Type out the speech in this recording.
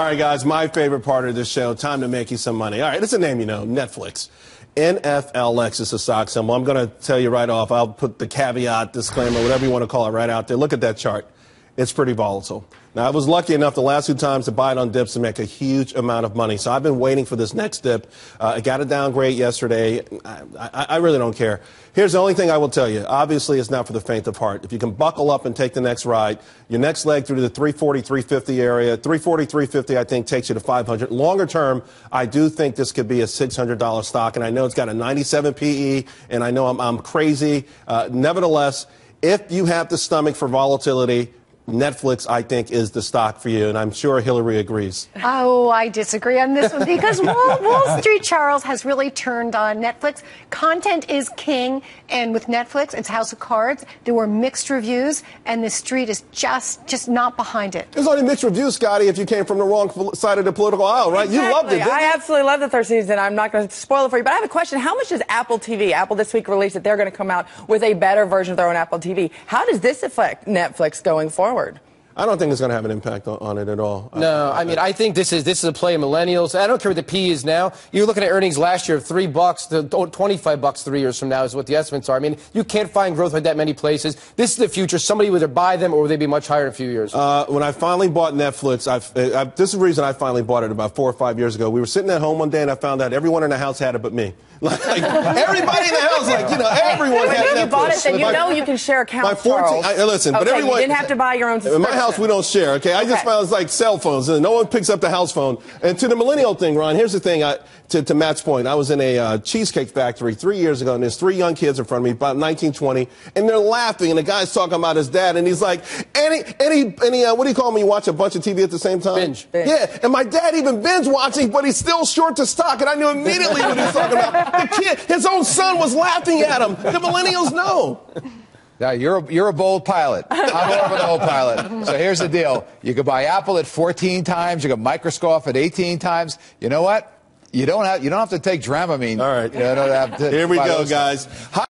All right, guys, my favorite part of this show, time to make you some money. All right, it's a name you know, Netflix. NFLX is a stock symbol. I'm going to tell you right off, I'll put the caveat, disclaimer, whatever you want to call it right out there. Look at that chart. It's pretty volatile. Now, I was lucky enough the last 2 times to buy it on dips to make a huge amount of money. So I've been waiting for this next dip. I got a downgrade yesterday. I really don't care. Here's the only thing I will tell you. Obviously, it's not for the faint of heart. If you can buckle up and take the next ride, your next leg through the 340, 350 area, 340, 350, I think, takes you to 500. Longer term, I do think this could be a $600 stock. And I know it's got a 97 PE, and I know I'm crazy. Nevertheless, if you have the stomach for volatility, Netflix, I think, is the stock for you, and I'm sure Hilary agrees. Oh, I disagree on this one because Wall Street Charles has really turned on Netflix. Content is king, and with Netflix, it's House of Cards. There were mixed reviews, and the street is just not behind it. There's only mixed reviews, Scottie, if you came from the wrong side of the political aisle, right? Exactly. You loved it, didn't you? I absolutely loved the third season. I'm not going to spoil it for you, but I have a question. How much does Apple TV? Apple this week released that they're going to come out with a better version of their own Apple TV. How does this affect Netflix going forward? I don't think it's going to have an impact on it at all. No, I mean, I think this is a play of millennials. I don't care what the P is now. You're looking at earnings last year of $3 to $25 3 years from now is what the estimates are. I mean, you can't find growth like that many places. This is the future. Somebody would either buy them or would they be much higher in a few years. When I finally bought Netflix, this is the reason I finally bought it about 4 or 5 years ago. We were sitting at home one day and I found out everyone in the house had it but me. Like everybody in the house, everyone had Netflix. You bought it, then you know you can share accounts, Charles. Listen, okay, but everyone... you didn't have to buy your own subscription. In my house, we don't share, okay? I just found it's like cell phones, and no one picks up the house phone. And to the millennial thing, Ron, here's the thing. To Matt's point, I was in a cheesecake factory 3 years ago, and there's 3 young kids in front of me, about 19, 20, and they're laughing, and the guy's talking about his dad, and he's like, what do you call him when you watch a bunch of TV at the same time? Binge. Yeah, and my dad even binge watching, but he's still short to stock, and I knew immediately what he was talking about. The kid, his own son was laughing at him. The millennials know. Now, you're a bold pilot. I'm more of an old pilot. So here's the deal. You could buy Apple at 14 times. You could Microsoft at 18 times. You know what? You don't have to take Dramamine. All right. You don't have to Here we go, guys.